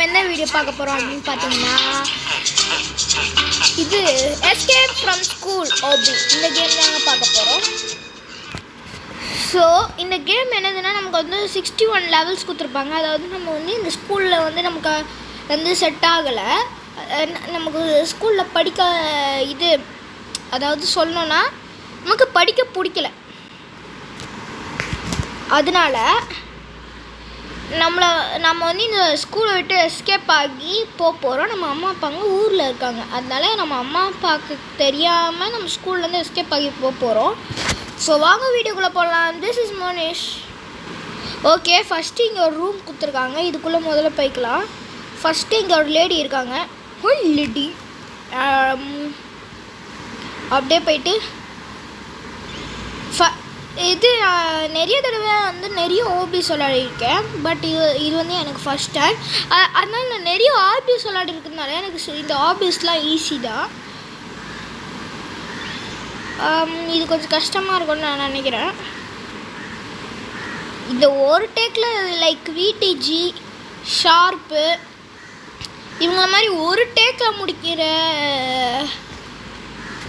நம்ம என்ன வீடியோ பார்க்க போகிறோம் அப்படின்னு பார்த்தீங்கன்னா, இது எஸ்கேப் ஃப்ரம் ஸ்கூல் ஓபி இந்த கேம் தாங்க பார்க்க போகிறோம். ஸோ இந்த கேம் என்னதுன்னா, நமக்கு வந்து 61 லெவல்ஸ் கொடுத்துருப்பாங்க. அதாவது நம்ம வந்து இந்த ஸ்கூலில் வந்து நமக்கு வந்து செட் ஆகலை, நமக்கு ஸ்கூலில் படிக்க இது அதாவது சொல்லணுன்னா நமக்கு படிக்க பிடிக்கல. அதனால் நம்ம வந்து இந்த ஸ்கூலை விட்டு எஸ்கேப் ஆகி போகிறோம். நம்ம அம்மா அப்பாங்க ஊரில் இருக்காங்க. அதனால நம்ம அம்மா அப்பாவுக்கு தெரியாமல் நம்ம ஸ்கூல்லேருந்து எஸ்கேப் ஆகி போகிறோம். ஸோ வாங்க வீடியோக்குள்ளே போகலாம். This is Monish. Okay, first இங்கே ஒரு ரூம் கொடுத்துருக்காங்க. இதுக்குள்ளே முதல்ல போய்க்கலாம். ஃபஸ்ட்டு இங்கே ஒரு லேடி இருக்காங்க. லேடி அப்படியே போயிட்டு இது நிறைய தடவை வந்து நிறைய ஓபிஸ் விளையாடிருக்கேன். பட் இது வந்து எனக்கு ஃபஸ்ட் டைம். அதனால் நான் நிறைய ஆபிஸ் விளையாடிருக்கிறதுனால எனக்கு இந்த ஆபிஸ்லாம் ஈஸி தான். இது கொஞ்சம் கஷ்டமாக இருக்கும்னு நான் நினைக்கிறேன். இந்த ஒரு டேக்கில் லைக் விடிஜி ஷார்ப்பு இவங்க மாதிரி ஒரு டேக்கில் முடிக்கிற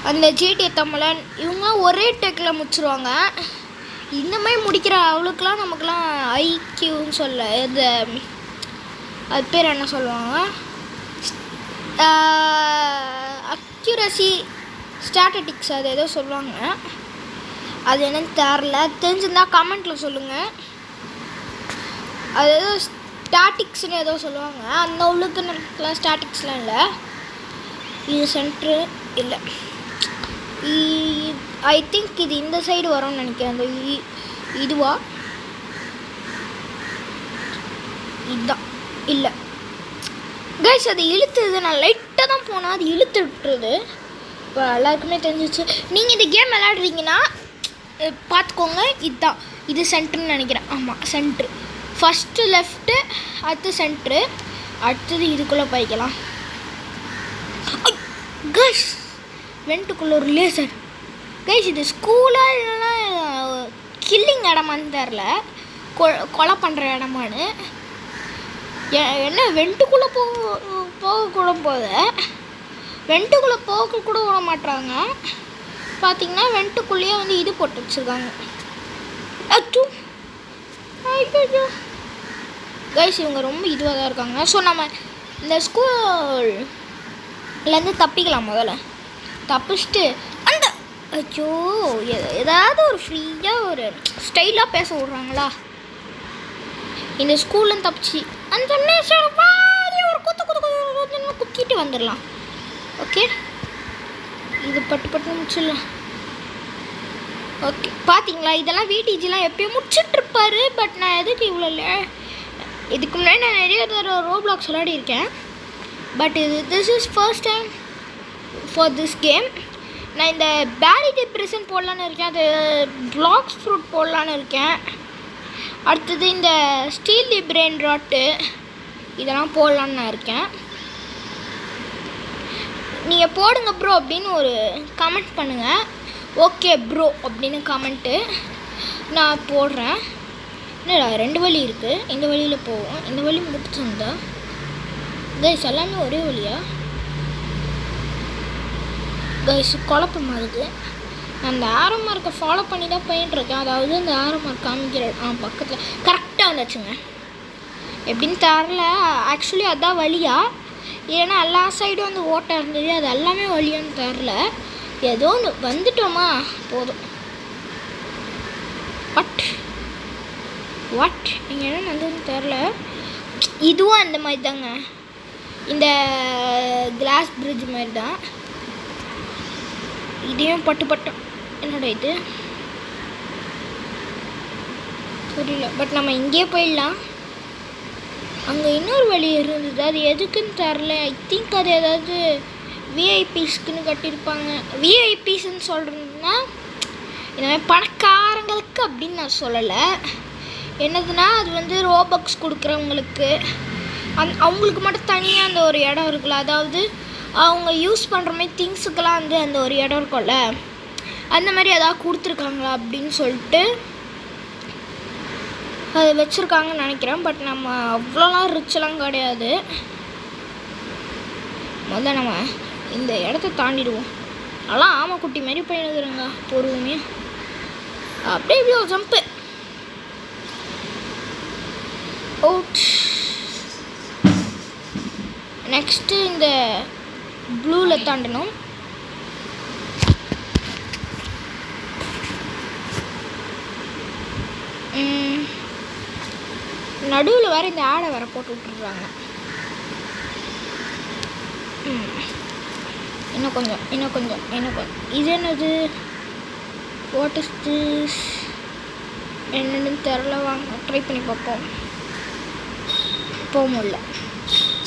அந்த ஜிடி தமிழன் இவங்க ஒரே டேக்கில் முடிச்சிருவாங்க. இந்த மாதிரி முடிக்கிற அவளுக்கெலாம் நமக்குலாம் ஐக்யூன்னு சொல்ல இது அது பேர் என்ன சொல்லுவாங்க, அக்யூரசி ஸ்டாட்டிக்ஸ் அது ஏதோ சொல்லுவாங்க. அது என்னன்னு தெரிஞ்சிருந்தால் கமெண்ட்டில் சொல்லுங்கள். அது ஏதோ ஸ்டாட்டிக்ஸ்னு ஏதோ சொல்லுவாங்க. அந்த உள்ளுக்கு நமக்குலாம் ஸ்டாட்டிக்ஸ்லாம் இல்லை. இது சென்ட்ரு இல்லை. ஐ திங்க் இது இந்த சைடு வரும்னு நினைக்கிறேன். அந்த இதுவா இதுதான் இல்லை கைஸ், அது இழுத்துது. நான் லைட்டாக தான் போனால் அது இழுத்து விட்டுருது. இப்போ எல்லாருக்குமே தெரிஞ்சிச்சு. நீங்கள் இந்த கேம் விளையாடுறீங்கன்னா பார்த்துக்கோங்க. இதுதான் இது சென்ட்ருன்னு நினைக்கிறேன். ஆமாம், சென்ட்ரு. ஃபஸ்ட்டு லெஃப்ட்டு, அடுத்து சென்ட்ரு, அடுத்தது இதுக்குள்ளே போய்க்கலாம். கைஸ், வெண்ட்டுக்குள்ளே ஒரு லேசர். கைஸ், இது ஸ்கூலாக இல்லைன்னா கில்லிங் இடமான்னு தெரில, கொலை பண்ணுற இடமானு. என்ன வெண்ட்டுக்குள்ளே போகக்கூட வெண்ட்டுக்குள்ளே போகக்கூட விட மாட்டுறாங்க. பார்த்திங்கன்னா வெண்ட்டுக்குள்ளேயே வந்து இது போட்டு வச்சுருக்காங்க. கைஸ், இவங்க ரொம்ப இதுவாக தான் இருக்காங்க. ஸோ நம்ம இந்த ஸ்கூல்லேருந்து தப்பிக்கலாம். முதல்ல தப்பிச்சுட்டு அந்த ஐயோ ஏதாவது ஒரு ஃப்ரீயாக ஒரு ஸ்டைலாக பேச விட்றாங்களா. இந்த ஸ்கூல்லேருந்து தப்பிச்சு அந்த ஒரு குத்திட்டு வந்துடலாம். ஓகே, இது பட்டு முடிச்சிடலாம். ஓகே, பார்த்தீங்களா, இதெல்லாம் விடிஜிலாம் எப்பயும் முடிச்சிட்ருப்பாரு. பட் நான் எதுக்கு இவ்வளோ இதுக்கு முன்னாடி நான் நிறைய தடவை ரோப்ளாக்ஸ் விளையாடிருக்கேன். But this is first time for this game. நான் இந்த பேரி டிப்ரெஷன் போடலான்னு இருக்கேன். அது பிளாக்ஸ் ஃப்ரூட் போடலான்னு இருக்கேன். அடுத்தது இந்த ஸ்டீல் தி பிரெயின் ராட்டு இதெல்லாம் போடலான்னு நான் இருக்கேன். நீங்கள் போடுங்க ப்ரோ அப்படின்னு ஒரு கமெண்ட் பண்ணுங்கள். ஓகே ப்ரோ அப்படின்னு கமெண்ட்டு நான் போடுறேன். என்னடா 2 வழி இருக்குது, இந்த வழியில் போவோம். இந்த வழி முடிச்சிருந்தா கைஸ் எல்லாமே ஒரே வழியா? கைஸ் குழப்பமாக இருக்குது. நான் அந்த ஆரோ மார்க்கை ஃபாலோ பண்ணி தான் போயிட்டுருக்கேன். அதாவது இந்த ஆரோ மார்க் காமிக்கிற பக்கத்தில் கரெக்டாக வந்துச்சுங்க. எப்படின்னு தெரில. ஆக்சுவலி அதுதான் வழியா, ஏன்னா எல்லா சைடும் வந்து ஓட்டை இருந்தது. அது எல்லாமே வழியான்னு தெரில. ஏதோ ஒன்று வந்துட்டோமா போதும். வாட் நீங்கள் என்ன நடந்ததுன்னு தெரில. இதுவும் அந்த மாதிரி தாங்க, இந்த கிளாஸ் பிரிட்ஜ் மாதிரி தான். இதையும் பட்டம் என்னோட இது புரியல. பட் நம்ம இங்கேயே போயிடலாம். அங்கே இன்னொரு வழி இருந்தது, அது எதுக்குன்னு தெரில. ஐ திங்க் அது ஏதாவது விஐபிஸ்க்குன்னு கட்டியிருப்பாங்க. விஐபிஸ்ன்னு சொல்கிறதுனா இந்த மாதிரி பணக்காரங்களுக்கு அப்படின்னு நான் சொல்லலை. என்னதுன்னா அது வந்து ரோபக்ஸ் கொடுக்குறவங்களுக்கு அவங்களுக்கு மட்டும் தனியாக அந்த ஒரு இடம் இருக்குல்ல. அதாவது அவங்க யூஸ் பண்ணுற மாதிரி திங்ஸுக்கெல்லாம் வந்து அந்த ஒரு இடம் இருக்கும்ல, அந்த மாதிரி எதாவது கொடுத்துருக்காங்களா அப்படின்னு சொல்லிட்டு அது வச்சுருக்காங்கன்னு நினைக்கிறேன். பட் நம்ம அவ்வளோலாம் ரிச்செலாம் கிடையாது. முதல்ல நம்ம இந்த இடத்த தாண்டிடுவோம். அதெல்லாம் ஆமைக்குட்டி மாரி போயிடுறேங்க பொறுமையாக. அப்படியே இப்படி ஒரு ஜம்ப்பு. அவுட். நெக்ஸ்ட்டு இந்த ப்ளூவில் தாண்டணும். நடுவில் வேறு இந்த ஆடை வேறு போட்டு விட்டுருக்குறாங்க. இன்னும் கொஞ்சம். இது என்னது? What is this? என்னன்னு தெரில. வாங்க ட்ரை பண்ணி பார்ப்போம். போக முடியல.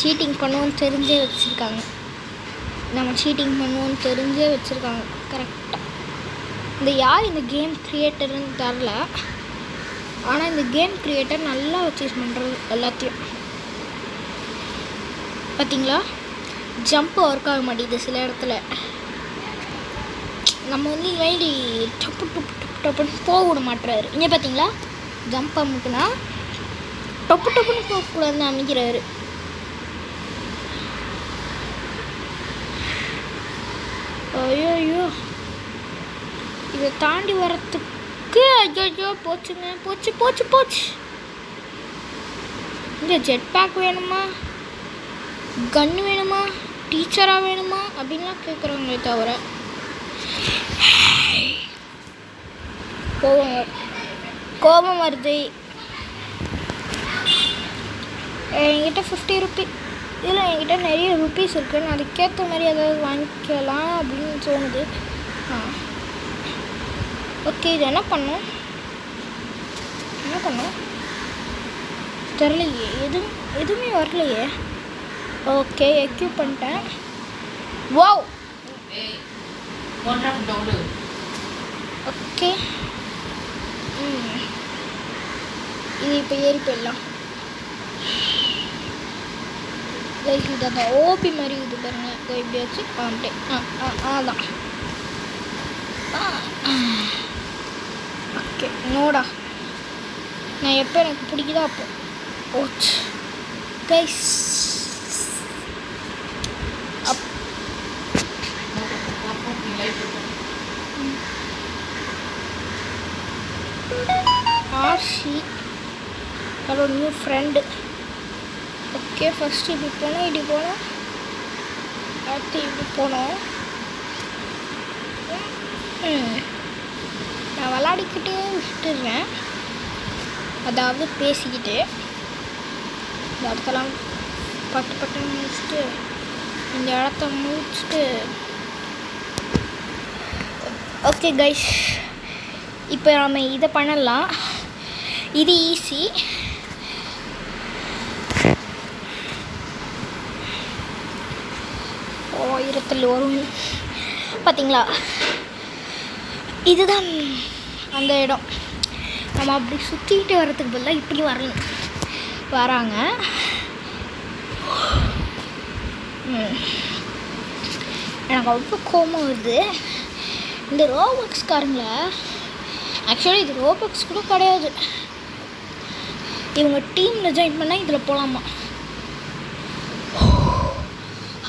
சீட்டிங் பண்ணுவோன்னு தெரிஞ்சே வச்சுருக்காங்க. நம்ம சீட்டிங் பண்ணுவோன்னு தெரிஞ்சே வச்சுருக்காங்க கரெக்டாக. இந்த யார் இந்த கேம் க்ரியேட்டர்னு தெரில. ஆனால் இந்த கேம் க்ரியேட்டர் நல்லா வச்சூஸ் பண்ணுறது எல்லாத்தையும். பார்த்தீங்களா, ஜம்ப்பு ஒர்க் ஆக மாட்டேங்குது சில இடத்துல. நம்ம வந்து இந்த மாதிரி டப்புன்னு போக விட மாட்டுறாரு. இங்கே பார்த்தீங்களா, ஜம்ப் அமுக்குனா டப்புன்னு போகக்கூடாதுன்னு அமைக்கிறாரு. ஐயோ, இதை தாண்டி வரத்துக்கு ஐயோ போச்சுங்க. போச்சு. இந்த ஜெட் பேக் வேணுமா, கன்று வேணுமா, டீச்சராக வேணுமா அப்படின்லாம் கேட்குறாங்களே தவிர கோபம் வருது. என்கிட்ட 50 ருபீஸ் இதில் என்கிட்ட நிறைய ருபீஸ் இருக்குன்னு அதுக்கேற்ற மாதிரி ஏதாவது வாங்கிக்கலாம் அப்படின்னு தோணுது. ஓகே, இது என்ன பண்ணும் தெரிலையே. எதுவுமே வரலையே. ஓகே, எக்யூப் பண்ணிட்டேன். வாவ். ஓகே, இது இப்போ ஏறி போயிடலாம். இது அந்த ஓபி மாதிரி இது பாருங்க. இப்படி வச்சு அதான். ஓகே, நோடா. நான் எப்போ எனக்கு பிடிக்குதோ அப்போ ஓச் கைஸ். ஆர்சி hello new friend. Okay, first இப்படி போனோம், அடுத்து இப்படி போனோம். நான் விளாடிக்கிட்டே விட்டுடுறேன், அதாவது பேசிக்கிட்டு. இந்த இடத்தெல்லாம் பட்டு முடிச்சுட்டு இந்த இடத்த முடிச்சுட்டு. ஓகே கைஸ், இப்போ நம்ம இதை பண்ணலாம். இது ஈஸி. ஓயிரத்தில் வரும் பார்த்தீங்களா, இதுதான் அந்த இடம். நம்ம அப்படி சுற்றிக்கிட்டு வர்றதுக்கு பதிலாக இப்படி வராங்க. எனக்கு அவ்வளோ கோபம் வருது இந்த ரோபாக்ஸ்காரங்கள. ஆக்சுவலி இது ரோபாக்ஸ் கூட கிடையாது. இவங்க டீமில் ஜாயின் பண்ணால் இதில் போகலாமா?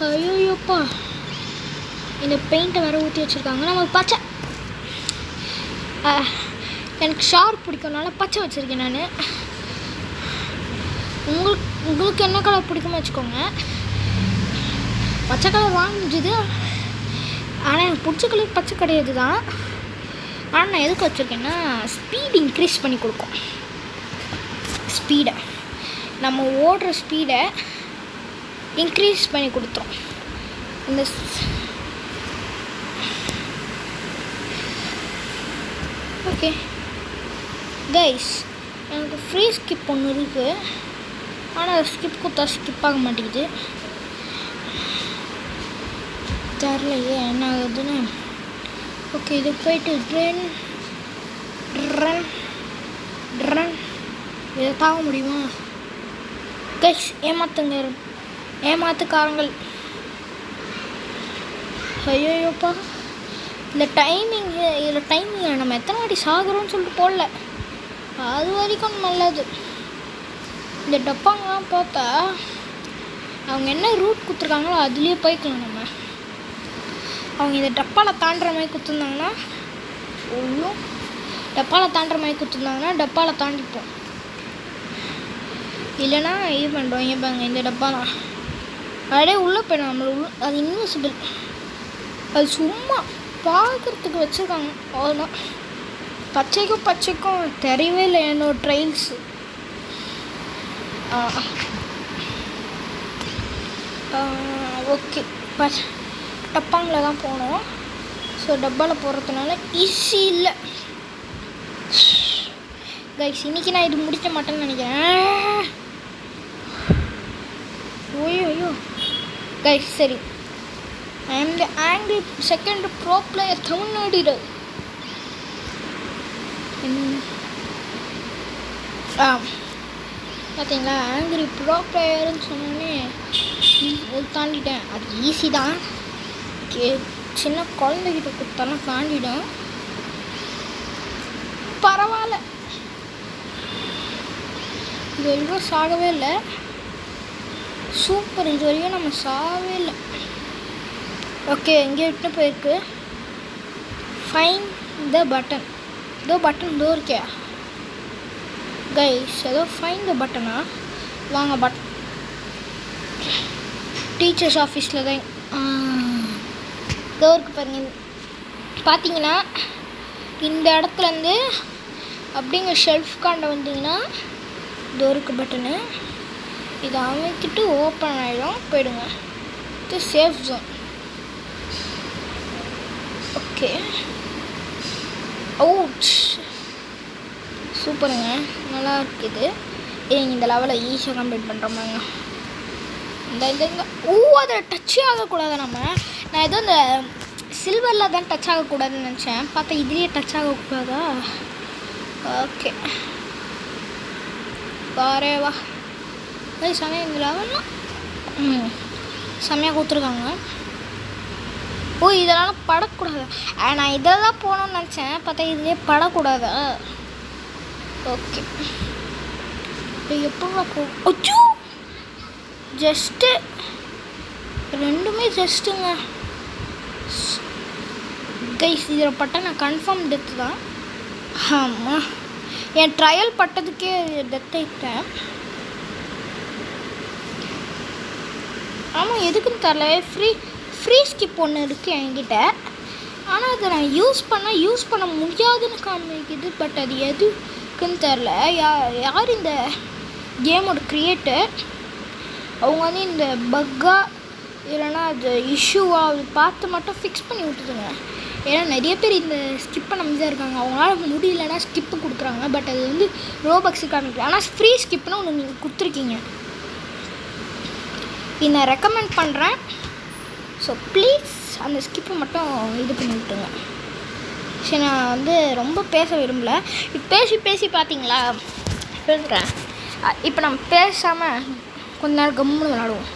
ஐயோப்பா, இந்த பெயிண்ட்டை வேறு ஊற்றி வச்சுருக்காங்க. நமக்கு பச்சை, எனக்கு ஷார்ப் பிடிக்கும்னால பச்சை வச்சுருக்கேன் நான். உங்களுக்கு என்ன கலர் பிடிக்கும்னு வச்சுக்கோங்க. பச்சை கலர் வாங்கிச்சுது, ஆனால் எனக்கு பிடிச்ச கலர் பச்சை கிடையாது தான். ஆனால் நான் எதுக்கு வச்சுருக்கேன்னா, ஸ்பீட் இன்க்ரீஸ் பண்ணி கொடுக்கும். ஸ்பீடை நம்ம ஓடுற ஸ்பீடை இன்க்ரீஸ் பண்ணி கொடுத்தோம். இந்த ஓகே கைஸ், எனக்கு ஃப்ரீ ஸ்கிப் ஒன்று இருக்குது. ஆனால் ஸ்கிப் கொடுத்தா ஸ்கிப் ஆக மாட்டேங்குது. தெரிலையே என்ன ஆகுதுன்னு. ஓகே, இது போயிட்டு ட்ரன் இதை தாங்க முடியுமா கைஸ்? ஏமாத்துக்காரங்கள். ஐயோப்பா, இதில் டைமிங்கை நம்ம எத்தனை வாட்டி சாகுறோன்னு சொல்லிட்டு போடல. அது வரைக்கும் நல்லது. இந்த டப்பாங்கலாம் பார்த்தா அவங்க என்ன ரூட் கொடுத்துருக்காங்களோ அதுலேயே போய்க்கலாம் நம்ம. அவங்க இந்த டப்பாவில் தாண்டுற மாதிரி கொடுத்துருந்தாங்கன்னா ஒன்றும் டப்பாவில் தாண்டுற மாதிரி கொடுத்துருந்தாங்கன்னா டப்பாவில் தாண்டிப்போம். இல்லைன்னா இது பண்ணுறோம். இங்கே பாருங்க, இந்த டப்பாலாம் அப்படியே உள்ளே போயிடும். நம்மளை அது இன்விசிபிள். அது சும்மா பார்க்குறதுக்கு வச்சுருக்காங்க, அவ்வளோதான். பச்சைக்கும் தெரியவே இல்லை என்னோட ட்ரைல்ஸு. ஓகே, டப்பாங்கில் தான் போனோம். ஸோ டப்பாவில் போகிறதுனால ஈஸி இல்லை கைஸ். இன்றைக்கி நான் இது முடிக்க மாட்டேன்னு நினைக்கிறேன். ஐயோ கைஸ், சரி. I am the angry second bro player Tamil Nadu. பார்த்தீங்களா, ஆங்கிரி ப்ரோ பிளேயர்னு சொன்னோன்னே தாண்டிட்டேன். அது ஈஸி தான். சின்ன குழந்தைகிட்ட கொடுத்தாலும் தாண்டிடும். பரவாயில்ல, இது வரைக்கும் சாகவே இல்லை. சூப்பர், இது வரைக்கும் நம்ம சாகவே இல்லை. ஓகே, எங்கேயோ விட்டு போயிருக்கு. Find the button. இதோ பட்டன் இதோ இருக்கே கைஸ், ஏதோ ஃபைன் த பட்டனா. வாங்க, டீச்சர்ஸ் ஆஃபீஸில் தான் இதோ இருக்குது பாருங்க. பார்த்தீங்கன்னா இந்த இடத்துலேருந்து அப்படிங்க ஷெல்ஃப் காண்ட வந்தீங்கன்னா இதோ இருக்குது பட்டனு. இதை அமைக்கிட்டு ஓப்பன் ஆகிடும். போயிடுங்க, இது சேஃப் ஜோன். Okay, out. சூப்பருங்க, நல்லா இருக்குது. இந்த லெவலில் ஈஸியாக கம்ப்ளீட் பண்ணுறோமாங்க. இந்த அதில் டச்சே ஆகக்கூடாது. நான் ஏதோ இந்த சில்வரில் தான் டச் ஆகக்கூடாதுன்னு நினச்சேன். பார்த்தா இதுலேயே டச் ஆகக்கூடாதா? ஓகே, பாரேவா செமையாக இந்த லெவல்லாம் செம்மையாக கொடுத்துருக்காங்க. இதெல்லாம் படக்கூடாது. நான் இதில் தான் போகணுன்னு நினச்சேன். பார்த்தா இதுலேயே படக்கூடாதா? ஓகே, எப்போ அச்சோ, ஜஸ்ட்டு ரெண்டுமே ஜஸ்ட்டுங்க கைஸ். இதில் பட்ட நான் கன்ஃபார்ம் டெத்து தான். ஆமாம், என் ட்ரையல் பட்டதுக்கே டெத் ஆகிட்டேன். ஆமாம், எதுக்குன்னு தரல. ஃப்ரீ ஸ்கிப் ஒன்று இருக்குது என்கிட்ட. ஆனால் அதை நான் யூஸ் பண்ண முடியாதுன்னு காமிக்குது. பட் அது எதுக்குன்னு தெரில. யார் இந்த கேமோட க்ரியேட்டர், அவங்க வந்து இந்த பக்காக இல்லைன்னா அது இஷ்யூவாக அது பார்த்து மட்டும் ஃபிக்ஸ் பண்ணி விட்டுதுங்க. ஏன்னா நிறைய பேர் இந்த ஸ்கிப் பண்ண தான் இருக்காங்க. அவங்களால முடியலன்னா ஸ்கிப்பு கொடுக்குறாங்க. பட் அது வந்து ரோபக்ஸு காமிக்கல. ஆனால் ஃப்ரீ ஸ்கிப்னு ஒன்று நீங்கள் கொடுத்துருக்கீங்க. இதை நான் ரெக்கமெண்ட் பண்ணுறேன். ஸோ ப்ளீஸ் அந்த ஸ்கிப்பை மட்டும் இது பண்ணி விட்டுருங்க. சரி, நான் வந்து ரொம்ப பேச விரும்பலை. பேசி பார்த்தீங்களா பேசுகிறேன். இப்போ நம்ம பேசாமல் கொஞ்ச நேரம் கம்முன்னு விளாடுவோம்.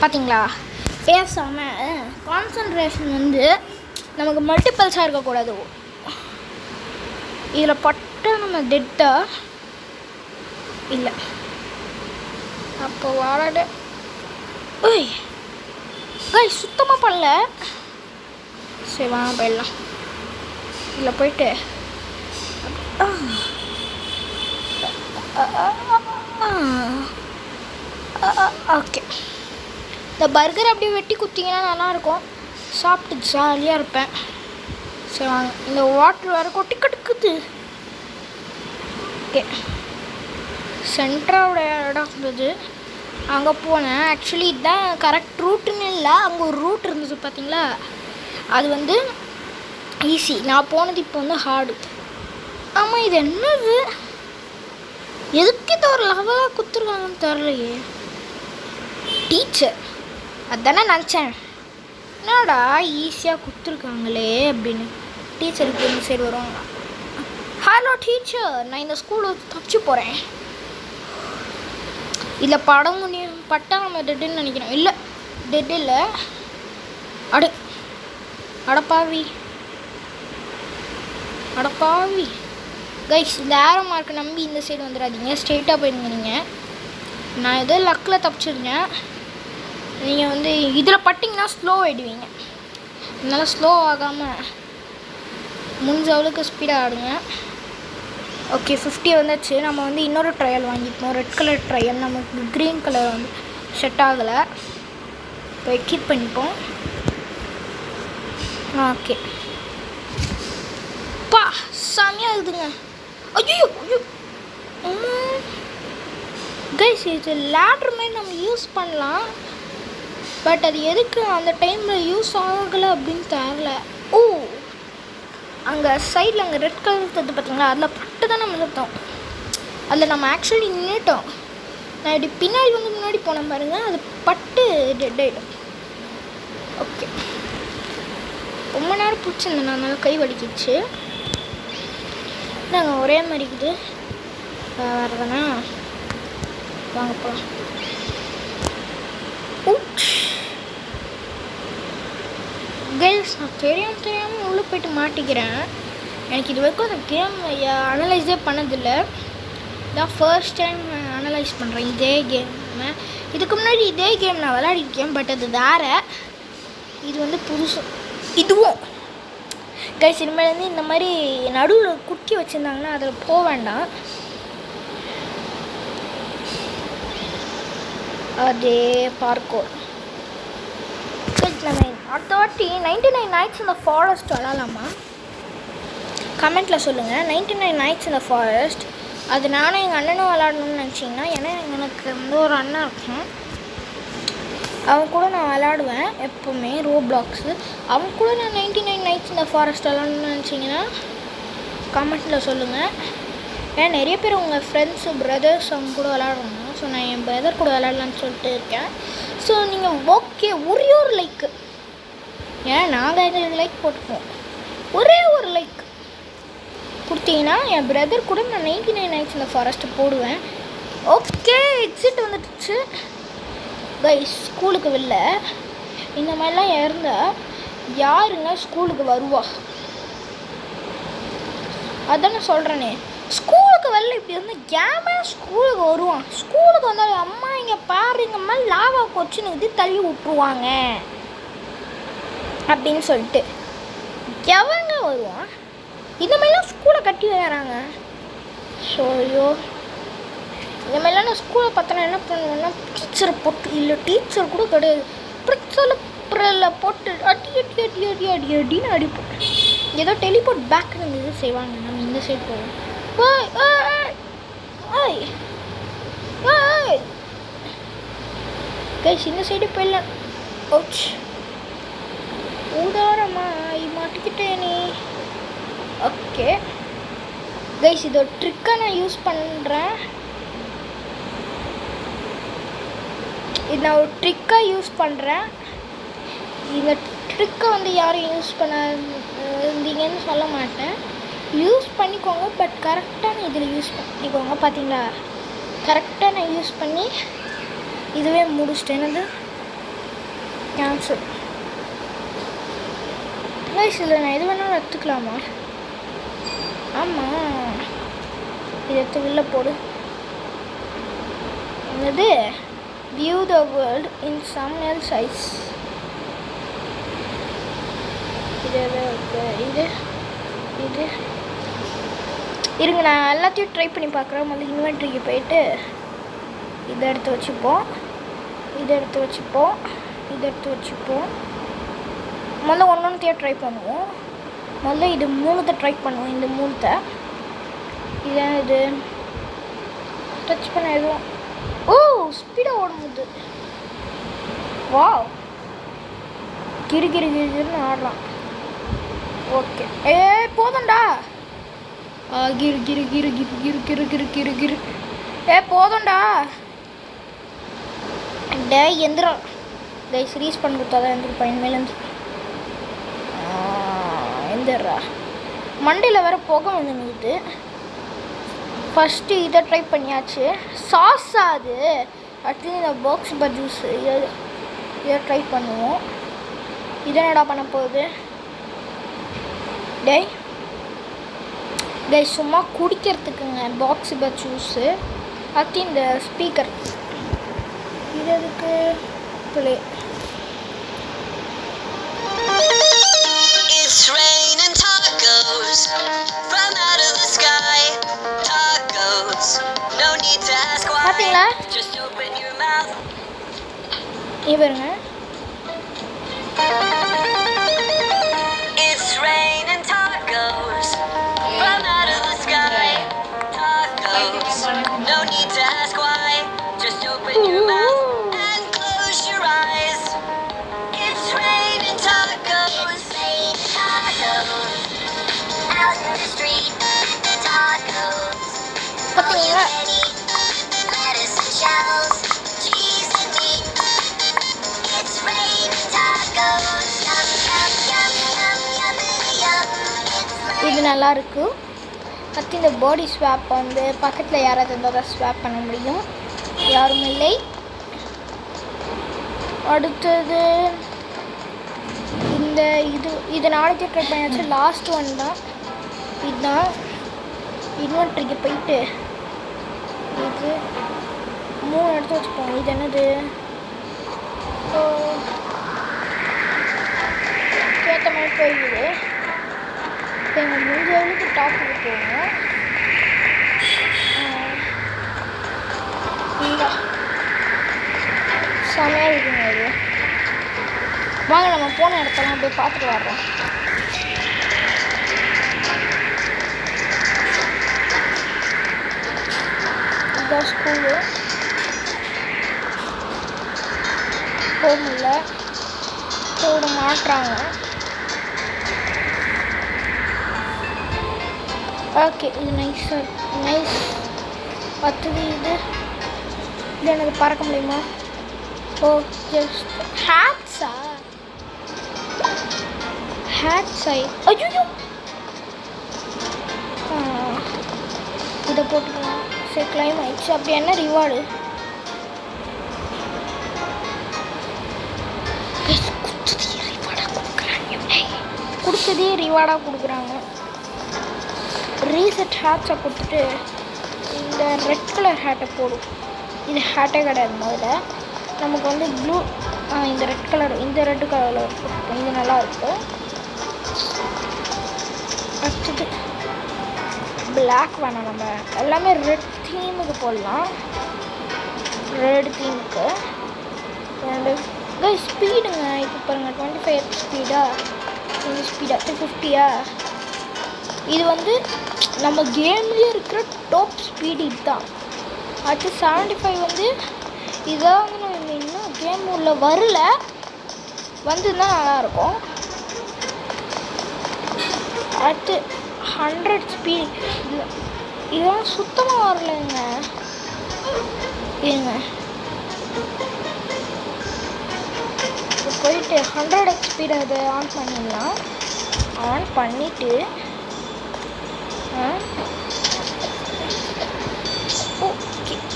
பார்த்தீங்களா, பேசாமல் கான்சன்ட்ரேஷன் வந்து நமக்கு மல்டிபிள்ஸாக இருக்கக்கூடாது. இதில் பட்ட நம்ம டெட்டா இல்லை. அப்போ வாடாட சுத்தமாக பண்ணல. சரி, வாங்க போயிடலாம். இதில் போயிட்டு ஓகே, இந்த பர்கர் அப்படியே வெட்டி குத்திங்கன்னா நல்லாயிருக்கும். சாப்பிட்டு ஜாலியாக இருப்பேன். சரி வாங்க, இந்த வாட்ரு வேறு கொட்டி கட்டுக்குது. ஓகே, சென்ட்ராவோட இடம் இருந்தது, அங்கே போனேன். ஆக்சுவலி இதுதான் கரெக்ட் ரூட்டுன்னு இல்லை, அங்கே ஒரு ரூட் இருந்தது பார்த்தீங்களா. அது வந்து ஈஸி. நான் போனது இப்போ வந்து ஹார்டு. ஆமாம், இது என்னது? எதுக்கு இது ஒரு லெவலாக கொடுத்துருக்காங்கன்னு தெரிலையே. டீச்சர் அதானே நினச்சேன். என்னடா ஈஸியாக கொடுத்துருக்காங்களே அப்படின்னு. டீச்சருக்கு இந்த சைடு வருவாங்க. ஹலோ டீச்சர், நான் இந்த ஸ்கூலில் தப்பிச்சு போகிறேன். இல்லை படம் முடியும் பட்டா நம்ம டெட்டுன்னு நினைக்கிறோம். இல்லை, டெட் இல்லை. அடப்பாவி, அடப்பாவி கைஸ், இந்த ஆரோ மார்க்கை நம்பி இந்த சைடு வந்துடாதீங்க, ஸ்ட்ரெயிட்டாக போயிடுங்க. நீங்கள் நான் ஏதோ லக்கில் தப்பிச்சிருக்கேன். நீங்கள் வந்து இதில் பட்டிங்கன்னா ஸ்லோ ஆகிடுவீங்க. அதனால் ஸ்லோ ஆகாமல் முடிஞ்ச அளவுக்கு ஸ்பீடாக ஆடுங்க. ஓகே 50 வந்துச்சு. நம்ம வந்து இன்னொரு ட்ரையல் வாங்கிப்போம். ரெட் கலர் ட்ரையல், நமக்கு க்ரீன் கலர் வந்து செட் ஆகலை. இப்போ எக்யூப் பண்ணிப்போம். ஓகே பா செம்மையாக இருக்குதுங்க. ஐயோ கைஸ், இது லேட்ரு மாதிரி நம்ம யூஸ் பண்ணலாம். பட் அது எதுக்கு அந்த டைமில் யூஸ் ஆகலை அப்படின்னு தெரியல. ஓ, அங்கே சைடில் அங்கே ரெட் கலர் தத்து பார்த்தீங்களா, அதில் பட்டு தான் நம்ம சத்தோம். அதில் நம்ம ஆக்சுவலி நின்றுட்டோம். நான் இப்படி பின்னாடி வந்து முன்னாடி போனேன் பாருங்கள், அது பட்டு டெட் ஆகிடும். ஓகே, ரொம்ப நேரம் பிடிச்சிருந்தேன், அதனால கை வலிக்கிடுச்சு. நாங்கள் ஒரே மாதிரி இருக்குது. வரதானா வாங்கப்பா. கைஸ், நான் தெரியாமல் உள்ளே போய்ட்டு மாட்டிக்கிறேன். எனக்கு இது வரைக்கும் அந்த கேம் அனலைஸே பண்ணதில்லை. இதான் ஃபர்ஸ்ட் டைம் அனலைஸ் பண்ணுறேன் இதே கேமை. இதுக்கு முன்னாடி இதே கேம் நான் விளையாடிருக்கேன், பட் அது வேறு. இது வந்து புதுசு. இதுவும் கைஸ், இனிமேலேருந்து இந்த மாதிரி நடுவில் குட்டி வச்சுருந்தாங்கன்னா அதில் போக வேண்டாம். அதே பார்க்கோர். நம்ம அடுத்த வாட்டி 99 நைட்ஸ் இந்த ஃபாரஸ்ட் விளாட்லாமா? கமெண்ட்டில் சொல்லுங்கள். 99 நைட்ஸ் இந்த ஃபாரஸ்ட் அது நானும் எங்கள் அண்ணனும் விளாடணும்னு நினச்சிங்கன்னா, ஏன்னா எனக்கு வந்து ஒரு அண்ணன் இருக்கும், அவன் கூட நான் விளாடுவேன் எப்போவுமே ரோப்ளாக்ஸு. அவன் கூட நான் 99 நைட்ஸ் இந்த ஃபாரஸ்ட் விளாடணும்னு நினச்சிங்கன்னா கமெண்ட்டில் சொல்லுங்கள். ஏன்னா நிறைய பேர் உங்கள் ஃப்ரெண்ட்ஸு பிரதர்ஸ் அவங்க கூட விளாடுவாங்க. ஸோ நான் என் பிரதர் கூட விளாட்லான்னு சொல்லிட்டு இருக்கேன். ஸோ நீங்கள் ஓகே ஒரே ஒரு லைக்கு, ஏன்னா நாங்கள் எங்களுக்கு லைக் போட்டுப்போம், ஒரே ஒரு லைக் கொடுத்தீங்கன்னா என் பிரதர் கூட நான் 99 நைட்ஸ் இந்த ஃபாரஸ்ட்டு போடுவேன். ஓகே, எக்ஸிட் வந்துடுச்சு கைஸ். ஸ்கூலுக்கு வெளில இந்த மாதிரிலாம் இருந்தால் யாருங்க ஸ்கூலுக்கு வருவா? அதான் நான் சொல்கிறேனே, ஸ்கூலுக்கு வெளில இப்படி வந்து ஏமா ஸ்கூலுக்கு வருவான்? ஸ்கூலுக்கு வந்தால் அம்மா இங்கே பாரு, இங்கே மாதிரி லாவா கொச்சுன்னு இது தள்ளி விட்ருவாங்க அப்படின்னு சொல்லிட்டு எவங்க வருவான்? இந்த மாதிரிலாம் ஸ்கூலை கட்டி வராங்க. ஸோ ஐயோ, இந்த மாதிரிலாம் நான் ஸ்கூலை பார்த்தோன்னா என்ன பண்ணுவேன்னா, டீச்சரை போட்டு, இல்லை டீச்சர் கூட கிடையாது, ப்ரின்ஸில் போட்டு அடி அடி அடி அடி அடி அடின்னு அடிப்போம். ஏதோ டெலிபோர்ட் பேக்குன்னு இந்த இது செய்வாங்க. நம்ம இந்த சைடு போவோம். கைஸ், இந்த சைடு போயிடலாம். ஓச், ஊதாரமா மாட்டிக்கிட்டேனே. ஓகே கைஸ், இது ஒரு ட்ரிக்கை நான் யூஸ் பண்ணுறேன். இது நான் ஒரு ட்ரிக்காக யூஸ் பண்ணுறேன். இந்த ட்ரிக்கை வந்து யாரும் யூஸ் பண்ண இருந்தீங்கன்னு சொல்ல மாட்டேன். யூஸ் பண்ணிக்கோங்க, பட் கரெக்டான இதில் யூஸ் பண்ணிக்கோங்க. பார்த்தீங்களா, கரெக்டாக நான் யூஸ் பண்ணி இதுவே முடிச்சிட்டேன். என்னது கேன்சல் கைஸ். இதில் நான் எது வேணாலும் எடுத்துக்கலாமா? ஆமாம், இதை எடுத்து வெளில போடு. என்னது view the world in some else eyes. இது இது இது இருங்க, நான் எல்லாத்தையும் ட்ரை பண்ணி பார்க்குறேன். முதல்ல இன்வென்ட்ரிக்கு போயிட்டு இதை எடுத்து வச்சுப்போம், இதை எடுத்து வச்சுப்போம், இதை எடுத்து வச்சுப்போம். முதல்ல ஒன்றுத்தையும் ட்ரை பண்ணுவோம். முதல்ல இது 3 ட்ரை பண்ணுவோம். இந்த 3 இதான் இது டச் பண்ண எதுவும். ஓ, ஸ்பீடாக ஓடும்போது வாவ், கிரு கிரு கிருன்னு ஆடலாம். ஓகே, போதும்டா. கிரு கிரு கிரு கிரு கிரு கிரு கிரு கிரு கிரு. போதும்டா. டே எந்திரா கைஸ், ரீஸ் பண்ணி கொடுத்தா தான் எந்திருப்பா இனிமேலேருந்து. எந்திரா, மண்டையில் வேறு புகை வந்து நிற்குது. ஃபஸ்ட்டு இதை ட்ரை பண்ணியாச்சு. சாஸா அது. அடுத்து இந்த பாக்ஸ் பஜூஸ் இதை ட்ரை பண்ணுவோம். இதை என்னடா பண்ண போகுது? டேய் கைஸ் சும்மா குடிக்கிறதுக்குங்க பாக்ஸ் பர் ஜூஸு. அடுத்து இந்த ஸ்பீக்கர் இது எதுக்கு play. It's raining tacos from out of the sky. Tacos, no need to ask why. பார்த்தீங்களா? Just open your mouth. இவருங்க It's raining tacos from out of the sky. Tacos, no need to ask why. Just open your mouth and close your eyes. It's raining tacos. Tacos out in the street. Tacos. All you பார்த்தீங்களா? can eat. Lettuce and shells, cheese and meat. It's raining tacos. Yum yum yum yum yum yum. It's இது நல்லா இருக்கு. அடுத்து இந்த பாடி swap வந்து பக்கத்தில் யாராவது இருந்தால் தான் ஸ்வாப் பண்ண முடியும், யாரும் இல்லை. அடுத்தது இந்த இது நாளைக்கு ட்ரை பண்ணியாச்சு. லாஸ்ட் ஒன் தான் இதுதான். இன்வெர்ட்ரிக்கு போயிட்டு இது 3 எடுத்து வச்சுப்போம். இது என்னது கேட்ட மாதிரி போயிடுது. எங்கள் முடிஞ்ச அளவுக்கு டாப்புக்கு போவோம். இந்த செமையாக இருக்குங்க இது. வாங்க நம்ம போன இடத்தெல்லாம் அப்படியே பார்த்துட்டு வர்றோம். இதுதான் ஸ்கூலு. போக முடியல, போட மாட்டுறாங்க. ஓகே இது நைஸ். அடுத்தது இது எனக்கு பறக்க முடியுமா? ஓ ஜஸ்ட் ஹேட்ஸா ஐயோ இதை போட்டுக்கலாம். சரி கிளைம் ஆயிடுச்சு. அப்படி என்ன ரிவார்டு? கொடுத்ததே ரிவார்டாக கொடுக்குறாங்க. ரீசெட் ஹேட்ஸை கொடுத்துட்டு இந்த ரெட் கலர் ஹேட்டை போடும். இது ஹேட்டே கிடையாது. முதல்ல நமக்கு வந்து ப்ளூ இந்த ரெட் கலரில் இருக்கும். இது நல்லா இருக்கும். அடுத்தது பிளாக் வேணாம், நம்ம எல்லாமே ரெட் தீமுக்கு போடலாம். ரெட் தீமுக்கு ரெண்டு ஸ்பீடுங்க. இப்போ பாருங்கள் 25 ஸ்பீடா, இந்த ஸ்பீடா 250. இது வந்து நம்ம கேம்லேயே இருக்கிற டாப் ஸ்பீடு இதுதான். அடுத்து 75 வந்து இதான் வந்து நம்ம இன்னும் கேம் உள்ள வரல, வந்துதான் நல்லாயிருக்கும். அடுத்து 100 ஸ்பீட் இதெல்லாம் சுத்தமாக வரலைங்க. ஏங்க இப்போ போயிட்டு 100x ஸ்பீட் அதை ஆன் பண்ணிடலாம். ஆன் பண்ணிவிட்டு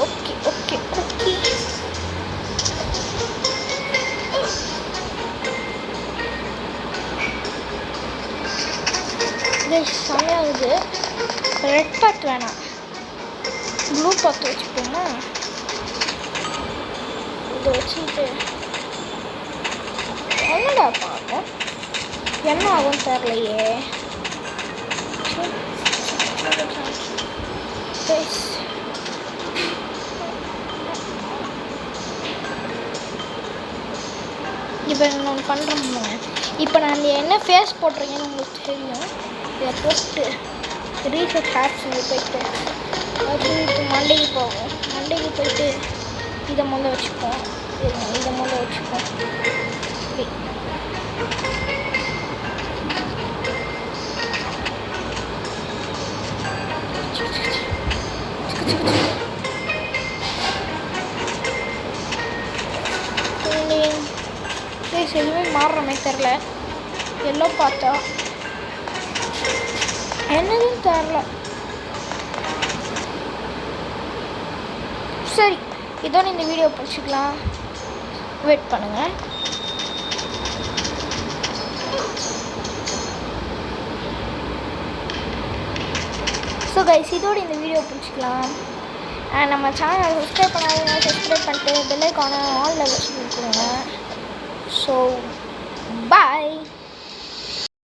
ஓகே குக்கி செமையாகுது. ரெட் பாத் வேணாம், ப்ளூ பாத் வச்சுப்போமா? இதை வச்சுக்கிட்டு என்னடா பார்ப்போம், என்ன ஆகும் தெரியலையே. இப்போ நான் ஒன்று பண்ணுறேன். இப்போ நான் என்ன ஃபேஸ் போட்டிருக்கேன்னு உங்களுக்கு தெரியும். இதை போட்டு ரீசெட் ஹேட்ஸ் போயிட்டு அது இப்போ மண்டைக்கு போகும். மண்டைக்கு போயிட்டு இதை முதல்ல வச்சுப்போம். எதுவுமே மாறுற மாதிரி தெரில. எல்லோ பார்த்தா என்னதுன்னு தெரில. சரி இதோட இந்த வீடியோ பிடிச்சிக்கலாம். வெயிட் பண்ணுங்கள். ஸோ கைஸ் இதோட இந்த வீடியோ பிடிச்சிக்கலாம். நம்ம சேனலை சப்ஸ்கிரைப் பண்ணாதீங்க, சப்ஸ்கிரைப் பண்ணிட்டு பெல் ஐக்கானை ஆல் லெவல் கொடுத்துருங்க. ஸோ